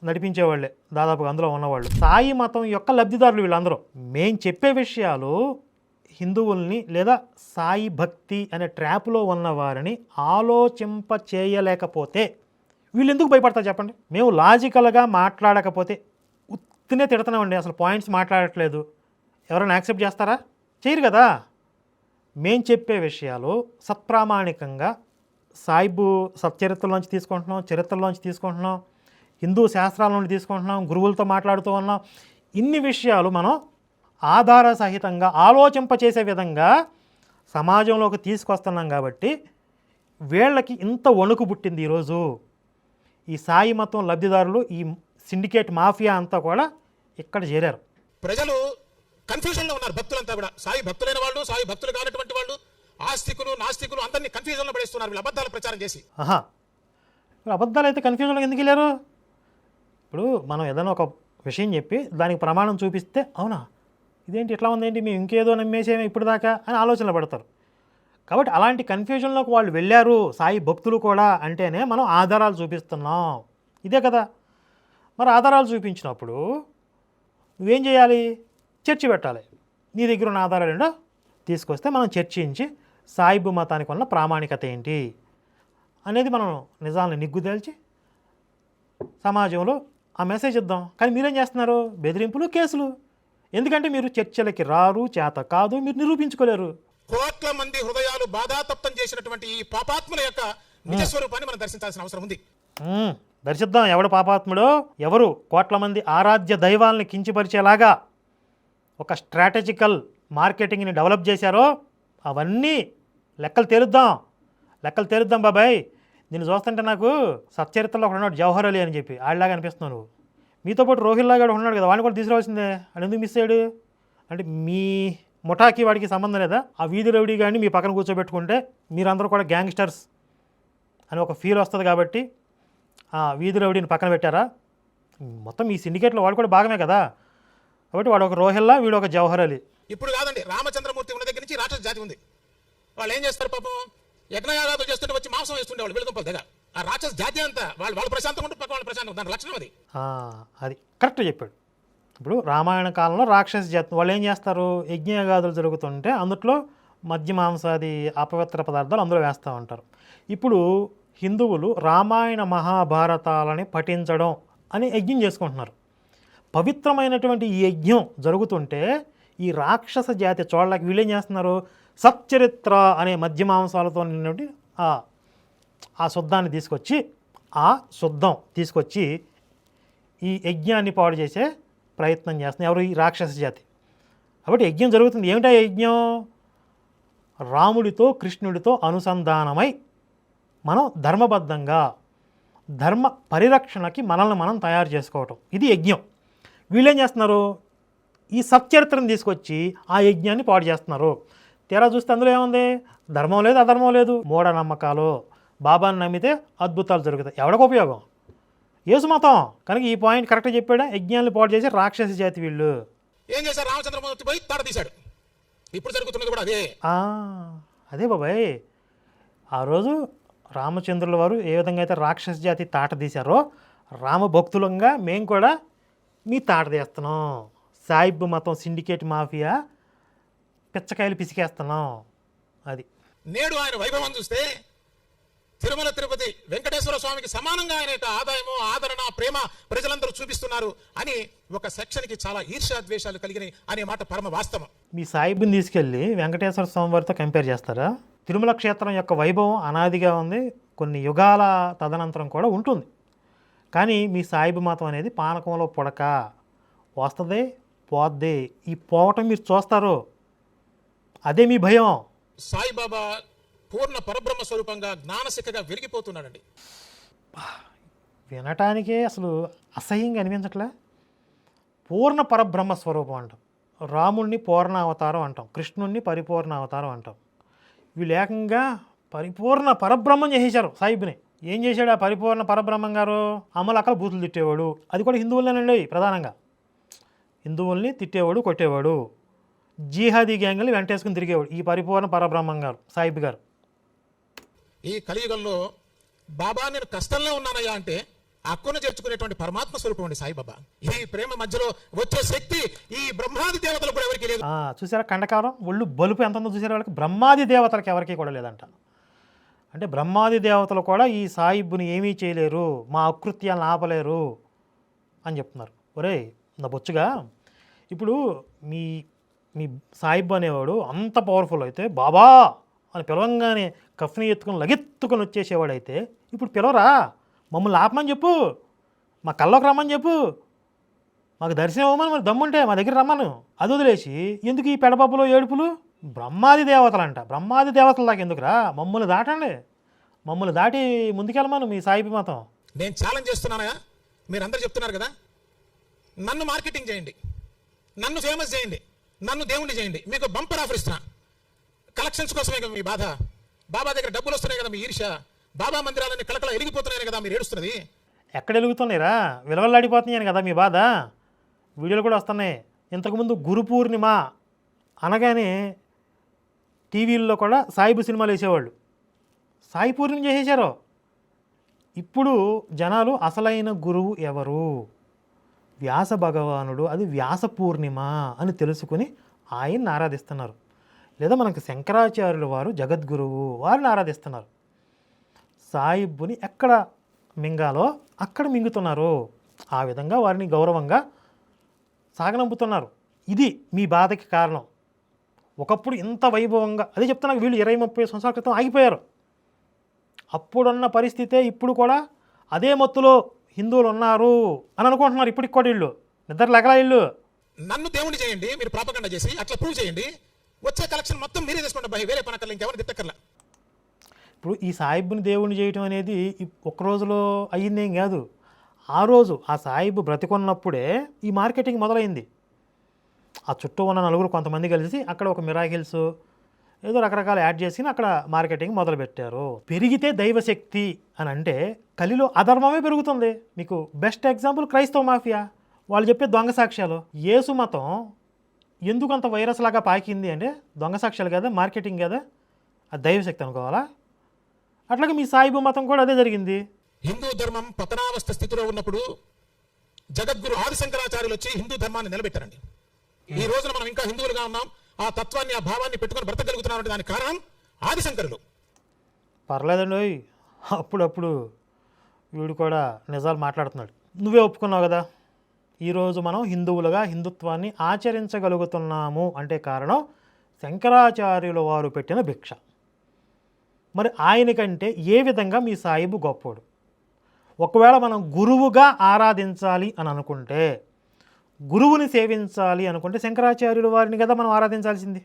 నడిపించేవాళ్ళే దాదాపుగా అందులో ఉన్నవాళ్ళు. సాయి మతం యొక్క లబ్ధిదారులు వీళ్ళందరూ. మేం చెప్పే విషయాలు హిందువుల్ని లేదా సాయి భక్తి అనే ట్రాప్లో ఉన్న వారిని ఆలోచింప చేయలేకపోతే వీళ్ళు ఎందుకు భయపడతారు చెప్పండి? మేము లాజికల్గా మాట్లాడకపోతే ఉత్తినే తిడుతున్నామండి, అసలు పాయింట్స్ మాట్లాడట్లేదు, ఎవరైనా యాక్సెప్ట్ చేస్తారా? చేయరు కదా. మేం చెప్పే విషయాలు సత్ప్రామాణికంగా సాయిబు సచ్చరిత్రలోంచి తీసుకుంటున్నాం, చరిత్రలోంచి తీసుకుంటున్నాం, హిందూ శాస్త్రాల నుండి తీసుకుంటున్నాం, గురువులతో మాట్లాడుతూ ఉన్నాం. ఇన్ని విషయాలు మనం ఆధార సహితంగా ఆలోచింపచేసే విధంగా సమాజంలోకి తీసుకొస్తున్నాం కాబట్టి వీళ్ళకి ఇంత వణుకు పుట్టింది. ఈరోజు ఈ సాయి మతం లబ్ధిదారులు, ఈ సిండికేట్ మాఫియా అంతా కూడా ఇక్కడ చేరారు. ప్రజలు కన్ఫ్యూజన్లో ఉన్నారు. భక్తులంతా కూడా సాయి భక్తులైన వాళ్ళు, సాయి భక్తులు కానటువంటి వాళ్ళు, ఆస్తికులు నాస్తికులు అందరినీ కన్ఫ్యూజన్లో పడేస్తున్నారు వీళ్ళు అబద్ధాలు ప్రచారం చేసి. ఇప్పుడు అబద్ధాలు అయితే కన్ఫ్యూజన్లో ఎందుకు వెళ్ళారు? ఇప్పుడు మనం ఏదైనా ఒక విషయం చెప్పి దానికి ప్రమాణం చూపిస్తే అవునా ఇదేంటి ఇట్లా ఉందేంటి మేము ఇంకేదో నమ్మేసేమే ఇప్పుడు దాకా అని ఆలోచనలు పడతారు. కాబట్టి అలాంటి కన్ఫ్యూజన్లోకి వాళ్ళు వెళ్ళారు సాయి భక్తులు కూడా అంటేనే మనం ఆధారాలు చూపిస్తున్నాం. ఇదే కదా. మరి ఆధారాలు చూపించినప్పుడు నువ్వేం చేయాలి? చర్చ పెట్టాలి. నీ దగ్గర ఉన్న ఆధారాలు ఏంటో తీసుకొస్తే మనం చర్చించి సాయిబు మతానికి ఉన్న ప్రామాణికత ఏంటి అనేది మనం నిజాలను నిగ్గుదేల్చి సమాజంలో ఆ మెసేజ్ ఇద్దాం. కానీ మీరేం చేస్తున్నారు? బెదిరింపులు, కేసులు. ఎందుకంటే మీరు చర్చలకి రారు, చేత కాదు, మీరు నిరూపించుకోలేరు. కోట్ల మంది హృదయాలు బాధాతప్తం చేసినటువంటి ఈ పాపాత్ముల యొక్క నిజస్వరూపాన్ని మనం దర్శించాల్సిన అవసరం ఉంది. దర్శిద్దాం. ఎవడు పాపాత్ముడో, ఎవరు కోట్ల మంది ఆరాధ్య దైవాల్ని కించపరిచేలాగా ఒక స్ట్రాటజికల్ మార్కెటింగ్ని డెవలప్ చేశారో అవన్నీ లెక్కలు తేలుద్దాం బాబాయ్. నేను చూస్తుంటే నాకు సచ్చరిత్రలో ఒకడు ఉన్నాడు జవహర్ అలీ అని చెప్పి, ఆడిలాగా అనిపిస్తున్నావు నువ్వు. మీతో పాటు రోహిల్లాగా ఉన్నాడు కదా, వాడిని కూడా తీసుకురావాల్సిందే. అని ఎందుకు మిస్ అయ్యాడు అంటే మీ ముఠాకి వాడికి సంబంధం లేదా? ఆ వీధి రౌడీ కానీ మీ పక్కన కూర్చోబెట్టుకుంటే మీరందరూ కూడా గ్యాంగ్స్టర్స్ అని ఒక ఫీల్ వస్తుంది కాబట్టి ఆ వీధి రౌడీని పక్కన పెట్టారా? మొత్తం ఈ సిండికేట్లో వాడు కూడా భాగమే కదా. కాబట్టి వాడు ఒక రోహిల్లా, వీడు ఒక జవహర్ అలీ. ఇప్పుడు కాదండి, రామచంద్రమూర్తి ఉన్న దగ్గర నుంచి రాక్షస జాతి ఉంది. వాళ్ళు ఏం చేస్తారు పాపం? యజ్ఞయాగాదులు చేస్తుంటే వచ్చి మాంసం వేస్తుండేవాళ్ళు వీళ్ళ దగ్గర. ఆ రాక్షస జాతి అంతా వాళ్ళు ప్రశాంతంగా ఉంటే పక్క వాళ్ళు ప్రశాంతంగా, దాని లక్షణం అది. అది కరెక్ట్ చెప్పాడు. ఇప్పుడు రామాయణ కాలంలో రాక్షస జాతి వాళ్ళు ఏం చేస్తారు? యజ్ఞయాగాదులు జరుగుతుంటే అందులో మద్య మాంసాది అపవిత్ర పదార్థాలు అందులో వేస్తూ ఉంటారు. ఇప్పుడు హిందువులు రామాయణ మహాభారతాలని పఠించడం అని యజ్ఞం చేసుకుంటున్నారు. పవిత్రమైనటువంటి ఈ యజ్ఞం జరుగుతుంటే ఈ రాక్షస జాతి చోళ్ళకి వీళ్ళేం చేస్తున్నారు? సచ్చరిత్ర అనే మద్య మాంసాలతో నిన్నటి ఆ శుద్ధాన్ని తీసుకొచ్చి ఈ యజ్ఞాన్ని పాడు చేసే ప్రయత్నం చేస్తున్నారు. ఎవరు? ఈ రాక్షస జాతి. కాబట్టి యజ్ఞం జరుగుతుంది. ఏమిటా యజ్ఞం? రాముడితో కృష్ణుడితో అనుసంధానమై మనం ధర్మబద్ధంగా ధర్మ పరిరక్షణకి మనల్ని మనం తయారు చేసుకోవటం, ఇది యజ్ఞం. వీళ్ళేం చేస్తున్నారు? ఈ సచ్చరిత్రను తీసుకొచ్చి ఆ యజ్ఞాన్ని పాడు చేస్తున్నారు. తీరా చూస్తే అందులో ఏముంది? ధర్మం లేదు, అధర్మం లేదు, మూఢనమ్మకాలు. బాబాని నమ్మితే అద్భుతాలు జరుగుతాయి. ఎవరికి ఉపయోగం? యేసు మతం. కనుక ఈ పాయింట్ కరెక్ట్గా చెప్పాడా? యజ్ఞాన్ని పాడు చేసి రాక్షస జాతి వీళ్ళు. ఏం చేశారు? రామచంద్రమూర్తి పోయి తాడ తీశాడు. ఇప్పుడు జరుగుతున్నది కూడా అదే బాబాయ్. ఆ రోజు రామచంద్రుల వారు ఏ విధంగా అయితే రాక్షస జాతి తాట తీశారో రామభక్తులంగా మేము కూడా మీ తాట తీస్తున్నాం. సాయిబు మతం సిండికేట్ మాఫియా పిచ్చకాయలు పిసికేస్తున్నాం. అది నేడు ఆయన వైభవం చూస్తే తిరుమల తిరుపతి వెంకటేశ్వర స్వామికి సమానంగా ఆయన ఆదాయము, ఆదరణ, ప్రేమ ప్రజలందరూ చూపిస్తున్నారు అని ఒక సెక్షన్కి చాలా ఈర్ష్యాద్వేషాలు కలిగినాయి అనే మాట పరమ వాస్తవం. మీ సాయిబుని తీసుకెళ్ళి వెంకటేశ్వర స్వామి వారితో కంపేర్ చేస్తారా? తిరుమల క్షేత్రం యొక్క వైభవం అనాదిగా ఉంది, కొన్ని యుగాల తదనంతరం కూడా ఉంటుంది. కానీ మీ సాయిబు మతం అనేది పానకంలో పుడక, వస్తుంది పోద్ది. ఈ పోవటం మీరు చూస్తారు, అదే మీ భయం. సాయిబాబా పూర్ణ పరబ్రహ్మ స్వరూపంగా జ్ఞానశిఖగా వెలిగిపోతున్నాడండి. వినటానికే అసలు అసహ్యంగా అనిపించట్లే. పూర్ణ పరబ్రహ్మ స్వరూపం అంటాం, రాముణ్ణి పూర్ణ అవతారం అంటాం, కృష్ణుణ్ణి పరిపూర్ణ అవతారం అంటాం. వీళ్ళు ఏకంగా పరిపూర్ణ పరబ్రహ్మం చేసేశారు సాయిబుని. ఏం చేశాడు ఆ పరిపూర్ణ పరబ్రహ్మం గారు? అమ్మలక్కల బూతులు తిట్టేవాడు. అది కూడా హిందువులనేనండి, ప్రధానంగా హిందువుల్ని తిట్టేవాడు, కొట్టేవాడు. జిహాదీ గ్యాంగులు వెంటేసుకుని తిరిగేవాడు ఈ పరిపూర్ణ పరబ్రహ్మం గారు సాహిబ్ గారు. ఈ కలియుగంలో బాబా నేను కష్టంలో ఉన్నానయ్యా అంటే అక్కును చేర్చుకునేటువంటి పరమాత్మ స్వరూపం అండి సాయిబాబా. ఈ ప్రేమ మధ్యలో వచ్చే శక్తి ఈ బ్రహ్మాది దేవతలు కూడా ఎవరికి లేదు. చూసారా కండకాలం ఒళ్ళు బలుపు ఎంత ఉందో చూసారా వాళ్ళకి. బ్రహ్మాది దేవతలకు ఎవరికి కూడా లేదంట. అంటే బ్రహ్మాది దేవతలు కూడా ఈ సాయిబ్బుని ఏమీ చేయలేరు, మా అకృత్యాలను ఆపలేరు అని చెప్తున్నారు. ఒరే నా బొచ్చుగా, ఇప్పుడు మీ మీ సాయిబ్ అనేవాడు అంత పవర్ఫుల్ అయితే బాబా అని పిలవంగానే కఫ్ని ఎత్తుకొని లగెత్తుకొని వచ్చేసేవాడైతే ఇప్పుడు పిలవరా, మమ్మల్ని ఆపమని చెప్పు, మా కల్లోకి రమ్మని చెప్పు, మాకు దర్శనం ఇవ్వమని మరి దమ్ముంటే మా దగ్గర రమ్మను. అది వదిలేసి ఎందుకు ఈ పెడపప్పులో ఏడుపులు? బ్రహ్మాది దేవతలంట. బ్రహ్మాది దేవతల దాకా ఎందుకురా? మమ్మల్ని దాటండి, మమ్మల్ని దాటి ముందుకెళ్ళమను మీ సాయిబి మతం. నేను ఛాలెంజ్ చేస్తున్నానయా, మీరందరూ చెప్తున్నారు కదా, నన్ను మార్కెటింగ్ చేయండి, నన్ను ఫేమస్ చేయండి, నన్ను దేవుణ్ణి చేయండి, మీకు బంపర్ ఆఫర్ ఇస్తున్నా. కలెక్షన్స్ కోసమే కదా మీ బాధ, బాబా దగ్గర డబ్బులు వస్తున్నాయి కదా మీ ఈర్ష, బాబా మందిరాలన్నీ కలకల ఎరిగిపోతున్నాయి కదా మీరు ఏడుస్తున్నది. ఎక్కడ వెలుగుతున్నాయిరా? విలవల్లాడిపోతున్నాయని కదా మీ బాధ. వీడియోలు కూడా వస్తున్నాయి. ఇంతకుముందు గురు పూర్ణిమ అనగానే టీవీల్లో కూడా సాయిబు సినిమాలు వేసేవాళ్ళు. సాయి పూర్ణిమ చేసేసారు. ఇప్పుడు జనాలు అసలైన గురువు ఎవరు? వ్యాస భగవానుడు, అది వ్యాస పూర్ణిమ అని తెలుసుకుని ఆయన్ని ఆరాధిస్తున్నారు. లేదా మనకి శంకరాచార్యుల వారు జగద్గురువు, వారిని ఆరాధిస్తున్నారు. సాయిబ్బుని ఎక్కడ మింగాలో అక్కడ మింగుతున్నారు. ఆ విధంగా వారిని గౌరవంగా సాగనంపుతున్నారు. ఇది మీ బాధకి కారణం. ఒకప్పుడు ఇంత వైభవంగా, అదే చెప్తున్నా, వీళ్ళు 20-30 సంవత్సరాల క్రితం ఆగిపోయారు. అప్పుడున్న పరిస్థితే ఇప్పుడు కూడా అదే మత్తులో హిందువులు ఉన్నారు అని అనుకుంటున్నారు. ఇప్పటికి కూడా ఇళ్ళు నిద్ర లెగలా ఇళ్ళు. నన్ను దేవుణ్ణి చేయండి, మీరు ప్రాపగండా చేసి అట్లా ప్రూవ్ చేయండి, వచ్చే కలెక్షన్ మొత్తం మీరే చేసుకోండి బాయ్, వేరే పనకల్లా ఇంకెవరిని తిట్టకర్లా. ఇప్పుడు ఈ సాయిబ్బుని దేవుణ్ణి చేయటం అనేది ఒక్క రోజులో అయ్యిందేం కాదు. ఆ రోజు ఆ సాయిబు బ్రతికున్నప్పుడే ఈ మార్కెటింగ్ మొదలైంది. ఆ చుట్టూ ఉన్న నలుగురు కొంతమంది కలిసి అక్కడ ఒక మిరాకిల్స్ ఏదో రకరకాల యాడ్ చేసి అక్కడ మార్కెటింగ్ మొదలుపెట్టారు. పెరిగితే దైవశక్తి అని అంటే కలిలో అధర్మమే పెరుగుతుంది. మీకు బెస్ట్ ఎగ్జాంపుల్ క్రైస్తవ మాఫియా. వాళ్ళు చెప్పే దొంగ సాక్ష్యాలు. యేసు మతం ఎందుకు అంత వైరస్ లాగా పాకింది అంటే దొంగ సాక్ష్యాలు కదా, మార్కెటింగ్ కదా, అది దైవశక్తి అనుకోవాలా? అట్లాగే మీ సాయిబు మతం కూడా అదే జరిగింది. హిందూ ధర్మం పతనావస్థ స్థితిలో ఉన్నప్పుడు జగద్గురు ఆదిశంకరాచార్యులు వచ్చి హిందూ ధర్మాన్ని నిలబెట్టారండి. ఈ రోజున మనం ఇంకా హిందువులుగా ఉన్నాం, ఆ తత్వాన్ని ఆ భావాన్ని పెట్టుకొని బ్రతకగలుగుతున్నాం అంటే దానికి కారణం ఆదిశంకరులు. పర్లేదండి, అప్పుడప్పుడు వీడు కూడా నిజాలు మాట్లాడుతున్నాడు. నువ్వే ఒప్పుకున్నావు కదా, ఈరోజు మనం హిందువులుగా హిందుత్వాన్ని ఆచరించగలుగుతున్నాము అంటే కారణం శంకరాచార్యుల వారు పెట్టిన భిక్ష. మరి ఆయనకంటే ఏ విధంగా మీ సాయిబు గొప్పోడు? ఒకవేళ మనం గురువుగా ఆరాధించాలి అని అనుకుంటే, గురువుని సేవించాలి అనుకుంటే శంకరాచార్యుల వారిని కదా మనం ఆరాధించాల్సింది.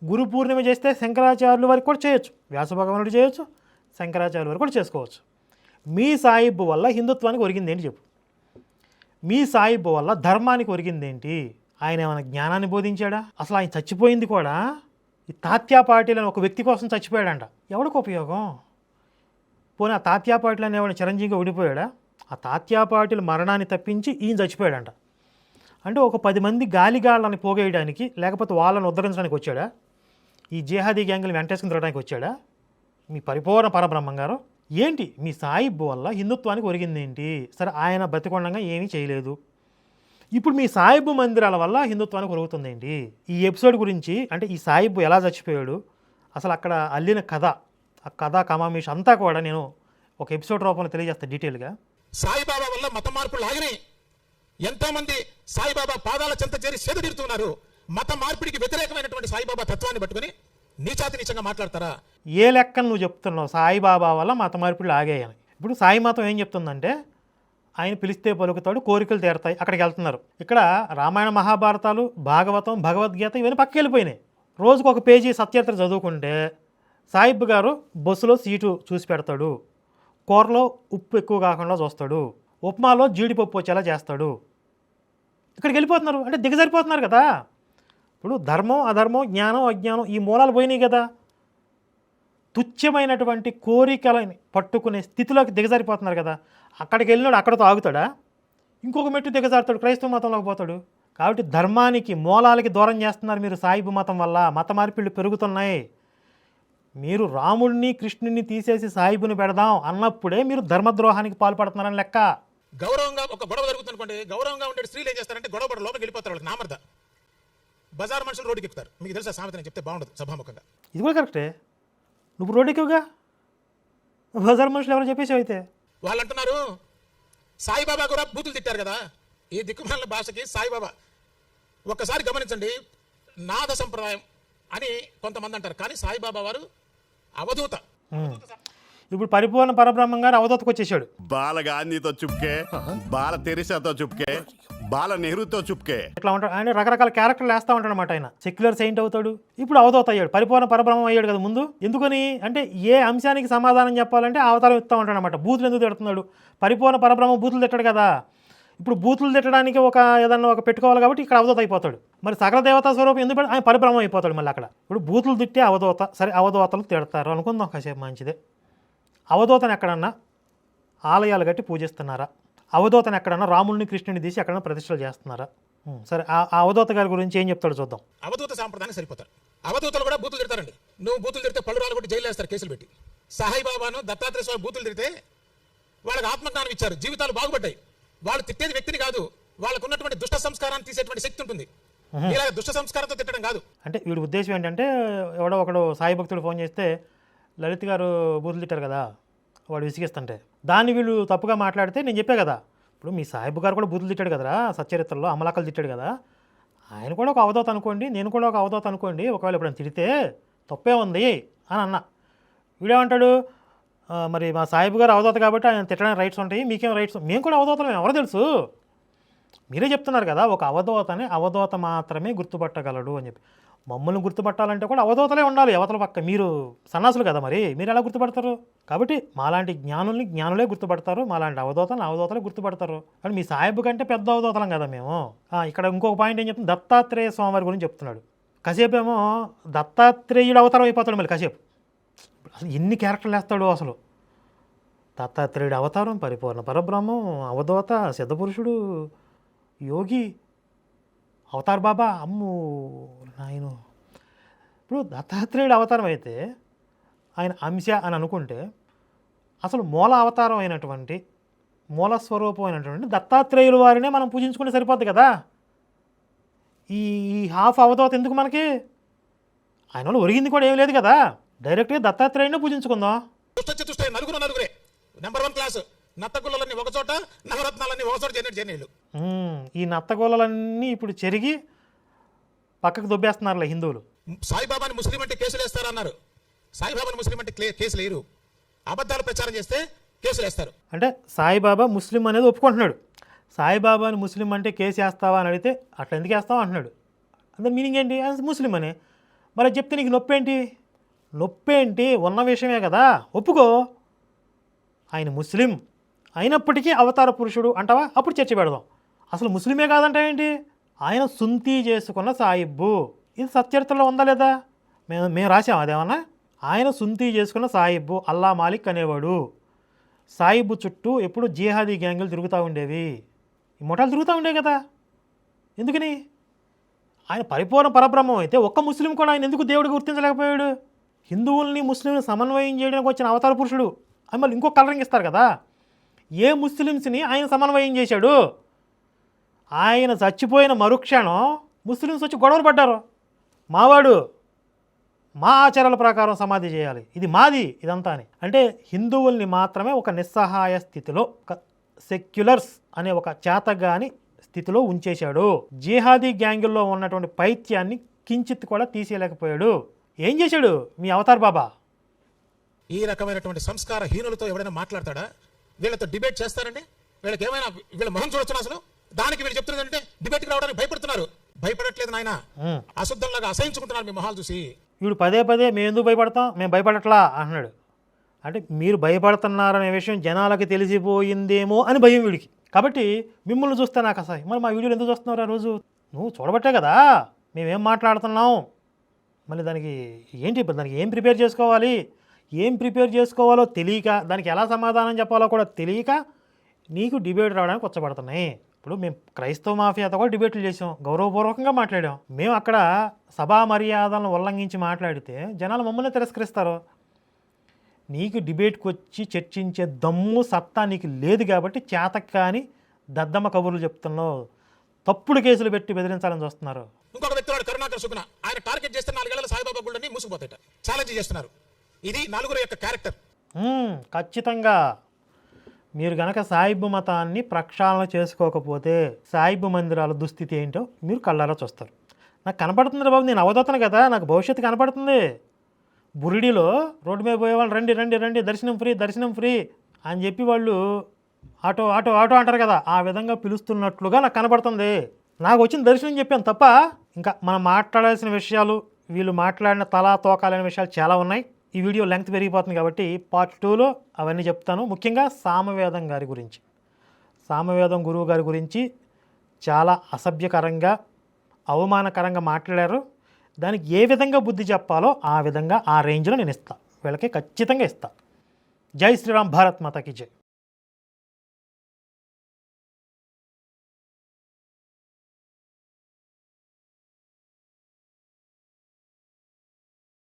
గురు పూర్ణిమ చేస్తే శంకరాచార్యుల వారికి కూడా చేయొచ్చు, వ్యాస భగవానుడు చేయొచ్చు, శంకరాచార్యుల వారు కూడా చేసుకోవచ్చు. మీ సాయిబు వల్ల హిందుత్వానికి ఒరిగింది ఏంటి చెప్పు? మీ సాయిబు వల్ల ధర్మానికి ఒరిగింది ఏంటి? ఆయన ఏమైనా జ్ఞానాన్ని బోధించాడా? అసలు ఆయన చచ్చిపోయింది కూడా ఈ తాత్యా పాటిల్ అని ఒక వ్యక్తి కోసం చచ్చిపోయాడంట. ఎవడికి ఉపయోగం? పోనీ ఆ తాత్యా పాటిల్ అనేవాడు చిరంజీవిగా ఓడిపోయాడా? ఆ తాత్యా పాటిల్ మరణాన్ని తప్పించి ఈయన చచ్చిపోయాడంట. అంటే ఒక 10 మంది గాలిగాళ్ళని పోగేయడానికి, లేకపోతే వాళ్ళని ఉద్ధరించడానికి వచ్చాడా? ఈ జిహాదీ గ్యాంగులు వెంటేసుకుని తిరగడానికి వచ్చాడా మీ పరిపూర్ణ పరబ్రహ్మం గారు? ఏంటి మీ సాయిబ్ వల్ల హిందుత్వానికి ఒరిగింది ఏంటి? సరే, ఆయన బతికొండంగా ఏమీ చేయలేదు. ఇప్పుడు మీ సాయిబ్ మందిరాల వల్ల హిందుత్వానికి ఒరుగుతుంది ఏంటి? ఈ ఎపిసోడ్ గురించి, అంటే ఈ సాయిబ్ ఎలా చచ్చిపోయాడు, అసలు అక్కడ అల్లిన కథ, ఆ కథ కమామీష్ అంతా కూడా నేను ఒక ఎపిసోడ్ రూపంలో తెలియజేస్తాను డీటెయిల్గా. సాయిబాబా వల్ల మత మార్పులు ఆగినాయి. ఎంతో మంది సాయిబాబా పాదాల చెంత చేరి సేద తీరుతున్నారు. మత మార్పిడికి వ్యతిరేకమైనటువంటి సాయిబాబా తత్వాన్ని పట్టుకుని నీచాతి నీచంగా మాట్లాడతారా? ఏ లెక్కను నువ్వు చెప్తున్నావు సాయిబాబా వల్ల మత మార్పులు ఆగాయని? ఇప్పుడు సాయి మతం ఏం చెప్తుందంటే, ఆయన పిలిస్తే పలుకుతాడు, కోరికలు తీరతాయి, అక్కడికి వెళ్తున్నారు. ఇక్కడ రామాయణ మహాభారతాలు, భాగవతం, భగవద్గీత ఇవన్నీ పక్కకి వెళ్ళిపోయినాయి. రోజుకు ఒక పేజీ సత్యచరిత్ర చదువుకుంటే సాయిబ్ గారు బస్సులో సీటు చూసి పెడతాడు, కూరలో ఉప్పు ఎక్కువ కాకుండా చూస్తాడు, ఉప్మాలో జీడిపప్పు వచ్చేలా చేస్తాడు. ఇక్కడికి వెళ్ళిపోతున్నారు అంటే దిగజారిపోతున్నారు కదా. ఇప్పుడు ధర్మం అధర్మం, జ్ఞానం అజ్ఞానం, ఈ మూలాలు పోయినాయి కదా. తుచ్చమైనటువంటి కోరికలని పట్టుకునే స్థితిలోకి దిగజారిపోతున్నారు కదా. అక్కడికి వెళ్ళినాడు అక్కడతో ఆగుతాడా? ఇంకొక మెట్టు దిగజారుతాడు, క్రైస్తవ మతంలోకి పోతాడు. కాబట్టి ధర్మానికి మూలాలకి దూరం చేస్తున్నారు మీరు సాయిబు మతం వల్ల. మత మార్పిళ్ళు పెరుగుతున్నాయి. మీరు రాముడిని కృష్ణుడిని తీసేసి సాయిబుని పెడదాం అన్నప్పుడే మీరు ధర్మద్రోహానికి పాల్పడుతున్నారని లెక్క. గౌరవంగా ఒక గొడవ జరుగుతుంది అనుకోండి, గౌరవంగా ఉండే స్త్రీలు ఏం చేస్తారంటే గొడవ పడ లోపలికి వెళ్ళిపోతారు. వాళ్ళకి నామర్ద బజార్ మనుషులు రోడ్డుకి ఎక్కుతారు. మీకు తెలుసా సామెత? నేను చెప్తే బాగుండదు సభాముఖంగా. ఇది కూడా కరెక్టే. నువ్వు రోడ్డుకివ్వగా బజార్ మనుషులు ఎవరు చెప్పేసి అయితే వాళ్ళు అంటున్నారు సాయిబాబా కూడా బూతులు తిట్టారు కదా. ఈ దిక్కుమాల భాషకి సాయిబాబా ఒక్కసారి గమనించండి, నాద సంప్రదాయం అని కొంతమంది అంటారు, కానీ సాయిబాబా వారు అవధూత. ఇప్పుడు పరిపూర్ణ పరబ్రహ్మం గారు అవధూతకు వచ్చేసాడు. బాల గాంధీతో చుప్కే, బాల తెరిసాతో చుప్కే, బాల నెహ్రూతో చుప్కే. ఇట్లా ఉంటాడు ఆయన. రకరకాల క్యారెక్టర్లు వేస్తూ ఉంటాడు అనమాట. ఆయన సెక్యులర్ సెయింట్ అవుతాడు, ఇప్పుడు అవధూత అయ్యాడు. పరిపూర్ణ పరబ్రహ్మం అయ్యాడు కదా ముందు. ఎందుకని అంటే ఏ అంశానికి సమాధానం చెప్పాలంటే అవతారం ఇస్తూ ఉంటాడు అనమాట. బూతులు ఎందుకు తిడుతున్నాడు? పరిపూర్ణ పరబ్రహ్మం బూతులు తిట్టాడు కదా. ఇప్పుడు బూతులు తిట్టడానికి ఏదన్నా ఒక పెట్టుకోవాలి కాబట్టి ఇక్కడ అవధూత అయిపోతాడు. మరి సకల దేవతా స్వరూపం ఎందుకు పెట్టి ఆయన పరిబ్రహ్మం అయిపోతాడు మళ్ళీ అక్కడ. ఇప్పుడు బూతులు తిట్టే అవధూత. సరే, అవధూతలు తిడతారు అనుకుందాం కాసేపు, మంచిదే. అవధూతను ఎక్కడన్నా ఆలయాలు కట్టి పూజిస్తున్నారా? అవధూతను ఎక్కడన్నా రాముడిని కృష్ణుని తీసి ఎక్కడన్నా ప్రతిష్టలు చేస్తున్నారా? సరే, ఆ అవధూత గారి గురించి ఏం చెప్తాడు చూద్దాం. అవధూత సాంప్రదాయానికి సరిపోతారు. అవధూతలు కూడా బూతులు తిడతారండి. నువ్వు బూతులు తిడితే పళ్ళు రాళ్ళు కొట్టి జైలు వేస్తారు, కేసులు పెట్టి. సాయిబాబాను దత్తాత్రేయ స్వామి బూతులు తిడితే వాళ్ళకి ఆత్మజ్ఞానం ఇచ్చారు, జీవితాలు బాగుపడ్డాయి. వాళ్ళు తిట్టేది వ్యక్తిని కాదు, వాళ్ళకు ఉన్నటువంటి దుష్ట సంస్కారాన్ని తీసేటువంటి శక్తి ఉంటుంది. ఇలా దుష్ట సంస్కారంతో తిట్టడం కాదు. అంటే వీడి ఉద్దేశం ఏంటంటే, ఎవడో ఒకడు సాయి భక్తుడు ఫోన్ చేస్తే లలిత్ గారు బూతులు తిట్టారు కదా, వాడు విసిగిస్తుంటే దాన్ని వీళ్ళు తప్పుగా మాట్లాడితే నేను చెప్పే కదా, ఇప్పుడు మీ సాయిబు గారు కూడా బూతులు తిట్టాడు కదరా సచ్చరిత్రలో, అమలాకలు తిట్టాడు కదా, ఆయన కూడా ఒక అవధూత అనుకోండి, నేను కూడా ఒక అవధూత అనుకోండి, ఒకవేళ ఎప్పుడైనా తిడితే తప్పే ఉంది అని అన్న. వీడేమంటాడు, మరి మా సాయిబు గారు అవధూత కాబట్టి ఆయన తిట్టడానికి రైట్స్ ఉంటాయి, మీకేం రైట్స్? మేము కూడా అవధూతమే, ఎవరో తెలుసు. మీరే చెప్తున్నారు కదా, ఒక అవధూతని అవధూత మాత్రమే గుర్తుపట్టగలడు అని చెప్పి. మమ్మల్ని గుర్తుపట్టాలంటే కూడా అవధూతలే ఉండాలి అవతల పక్క. మీరు సన్నాసులు కదా, మరి మీరు ఎలా గుర్తుపడతారు? కాబట్టి మాలాంటి జ్ఞానుల్ని జ్ఞానులే గుర్తుపడతారు, మాలాంటి అవధూతలను అవధూతలే గుర్తుపడతారు. కానీ మీ సాయిబు కంటే పెద్ద అవధూతలం కదా మేము. ఇక్కడ ఇంకొక పాయింట్ ఏం చెప్తుంది, దత్తాత్రేయ స్వామి గురించి చెప్తున్నాడు. కాసేపు ఏమో దత్తాత్రేయుడు అవతారం అయిపోతాడు మళ్ళీ కాసేపు. అసలు ఎన్ని క్యారెక్టర్లు వేస్తాడు అసలు. దత్తాత్రేయుడు అవతారం, పరిపూర్ణ పరబ్రహ్మం, అవధూత, సిద్ధపురుషుడు, యోగి, అవతార్ బాబా, అమ్ము నాయను. ఇప్పుడు దత్తాత్రేయుడు అవతారం అయితే ఆయన అంశ అని అనుకుంటే, అసలు మూల అవతారం అయినటువంటి మూల స్వరూపం అయినటువంటి దత్తాత్రేయుల వారినే మనం పూజించుకుంటే సరిపోద్ది కదా. ఈ హాఫ్ అవధూత ఎందుకు మనకి? ఆయన వాళ్ళు ఒరిగింది కూడా ఏం లేదు కదా, డైరెక్ట్గా దత్తాత్రేయుడినే పూజించుకుందాం. దుష్ట నలుగురే నెంబర్ 1 క్లాస్. నత్తగుళ్ళలన్నీ ఒక చోట, నవరత్నాలన్నీ ఒక చోట చేనేళ్ళు. ఈ నత్తగోళలన్నీ ఇప్పుడు చెరిగి పక్కకు దొబ్బేస్తున్నారులే హిందువులు. సాయిబాబాని ముస్లిం అంటే కేసులు వేస్తారన్నారు. సాయిబాబాని ముస్లిం అంటే కేసులు వేయరు. అబద్ధాలు ప్రచారం చేస్తే కేసులు వేస్తారు. అంటే సాయిబాబా ముస్లిం అనేది ఒప్పుకుంటున్నాడు. సాయిబాబాని ముస్లిం అంటే కేసు వేస్తావా అని అడిగితే అట్లా ఎందుకు వేస్తావా అంటున్నాడు. అంటే మీనింగ్ ఏంటి? ముస్లిం అని. మరి చెప్తే నీకు నొప్పి ఏంటి? నొప్పి ఏంటి? ఉన్న విషయమే కదా, ఒప్పుకో. ఆయన ముస్లిం అయినప్పటికీ అవతార పురుషుడు అంటావా? అప్పుడు చర్చ పెడదాం. అసలు ముస్లిమే కాదంటావేంటి? ఆయన సుంతీ చేసుకున్న సాయిబ్బు. ఇది సచ్చరిత్రలో ఉందా లేదా? మేము రాసాం అదేమన్నా. ఆయన సుంతీ చేసుకున్న సాయిబ్బు, అల్లా మాలిక్ అనేవాడు. సాయిబ్బు చుట్టూ ఎప్పుడు జిహాదీ గ్యాంగులు తిరుగుతూ ఉండేవి, ఈ ముఠాలు తిరుగుతూ ఉండేవి కదా. ఎందుకని? ఆయన పరిపూర్ణ పరబ్రహ్మం అయితే ఒక్క ముస్లిం కూడా ఆయన ఎందుకు దేవుడికి గుర్తించలేకపోయాడు? హిందువుల్ని ముస్లింని సమన్వయం చేయడానికి వచ్చిన అవతార పురుషుడు అని మళ్ళీ ఇంకో కలరింగ్ ఇస్తారు కదా. ఏ ముస్లిమ్స్ని ఆయన సమన్వయం చేశాడు? ఆయన చచ్చిపోయిన మరుక్షణం ముస్లిమ్స్ వచ్చి గొడవలు పడ్డారు. మావాడు, మా ఆచారాల ప్రకారం సమాధి చేయాలి, ఇది మాది ఇదంతా అని. అంటే హిందువుల్ని మాత్రమే ఒక నిస్సహాయ స్థితిలో, ఒక సెక్యులర్స్ అనే ఒక చేతగాని స్థితిలో ఉంచేశాడు. జిహాదీ గ్యాంగుల్లో ఉన్నటువంటి పైత్యాన్ని కించిత్ కూడా తీసేయలేకపోయాడు. ఏం చేశాడు మీ అవతార్ బాబా? ఈ రకమైనటువంటి సంస్కార హీనులతో ఎవడైనా మాట్లాడతాడా? వీళ్ళతో డిబేట్ చేస్తారండి? వీళ్ళకి ఏమైనా వీళ్ళ మొహం చూడొచ్చు అసలు? దానికి వీళ్ళు చెప్తున్నదంటే డిబేట్కి రావడానికి భయపడుతున్నారు. భయపడట్లేదు నాయన, అశుద్ధంలాగా అసహించుకుంటున్నారు మీ మొహాలు చూసి. వీడు పదే పదే మేము ఎందుకు భయపడతాం, మేము భయపడట్లా అంటున్నాడు. అంటే మీరు భయపడుతున్నారనే విషయం జనాలకి తెలిసిపోయిందేమో అని భయం వీడికి. కాబట్టి మిమ్మల్ని చూస్తే నాకు అసలు, మరి మా వీడియోలు ఎందుకు చూస్తున్నారు ఆ రోజు? నువ్వు చూడబట్టే కదా మేమేం మాట్లాడుతున్నాం. మళ్ళీ దానికి ఏంటి, దానికి ఏం ప్రిపేర్ చేసుకోవాలి, ఏం ప్రిపేర్ చేసుకోవాలో తెలియక, దానికి ఎలా సమాధానం చెప్పాలో కూడా తెలియక నీకు డిబేట్ రావడానికి వచ్చబడుతున్నాయి. ఇప్పుడు మేము క్రైస్తవ మాఫియాతో కూడా డిబేట్లు చేసాం, గౌరవపూర్వకంగా మాట్లాడాం. మేము అక్కడ సభా మర్యాదలను ఉల్లంఘించి మాట్లాడితే జనాలు మమ్మల్ని తిరస్కరిస్తారు. నీకు డిబేట్కి వచ్చి చర్చించే దమ్ము సత్తా నీకు లేదు కాబట్టి చేతకు కానీ దద్దమ్మ కబుర్లు చెప్తున్నావు, తప్పుడు కేసులు పెట్టి బెదిరించాలని చూస్తున్నారు. ఇంకొక వ్యక్తి వాడు కరుణాకర్ సుగుణ, ఆయన టార్గెట్ చేస్తే 4 ఏళ్ల సాయిబాబా గుళ్ళని మూసుకుపోతాట. ఛాలెంజ్ చేస్తున్నారు. ఇది నలుగురు యొక్క క్యారెక్టర్. ఖచ్చితంగా మీరు గనక సాయిబు మతాన్ని ప్రక్షాళన చేసుకోకపోతే సాయిబు మందిరాల దుస్థితి ఏంటో మీరు కళ్ళారా చూస్తారు. నాకు కనపడుతుంది బాబు, నేను అవధూతను కదా, నాకు భవిష్యత్తు కనపడుతుంది. బురిడిలో రోడ్డు మీద పోయేవాళ్ళు రండి రండి రండి దర్శనం ఫ్రీ దర్శనం ఫ్రీ అని చెప్పి వాళ్ళు ఆటో ఆటో ఆటో అంటారు కదా, ఆ విధంగా పిలుస్తున్నట్లుగా నాకు కనపడుతుంది. నాకు వచ్చిన దర్శనం చెప్పాను తప్ప ఇంకా మనం మాట్లాడాల్సిన విషయాలు, వీళ్ళు మాట్లాడిన తలా తోకాలనే విషయాలు చాలా ఉన్నాయి. ఈ వీడియో లెంగ్త్ పెరిగిపోతుంది కాబట్టి పార్ట్ 2లో అవన్నీ చెప్తాను. ముఖ్యంగా సామవేదం గారి గురించి, సామవేదం గురువు గారి గురించి చాలా అసభ్యకరంగా అవమానకరంగా మాట్లాడారు. దానికి ఏ విధంగా బుద్ధి చెప్పాలో ఆ విధంగా ఆ రేంజ్లో నేను ఇస్తాను, వీళ్ళకి ఖచ్చితంగా ఇస్తాను. జై శ్రీరామ్, భారత్ మాతాకి జై.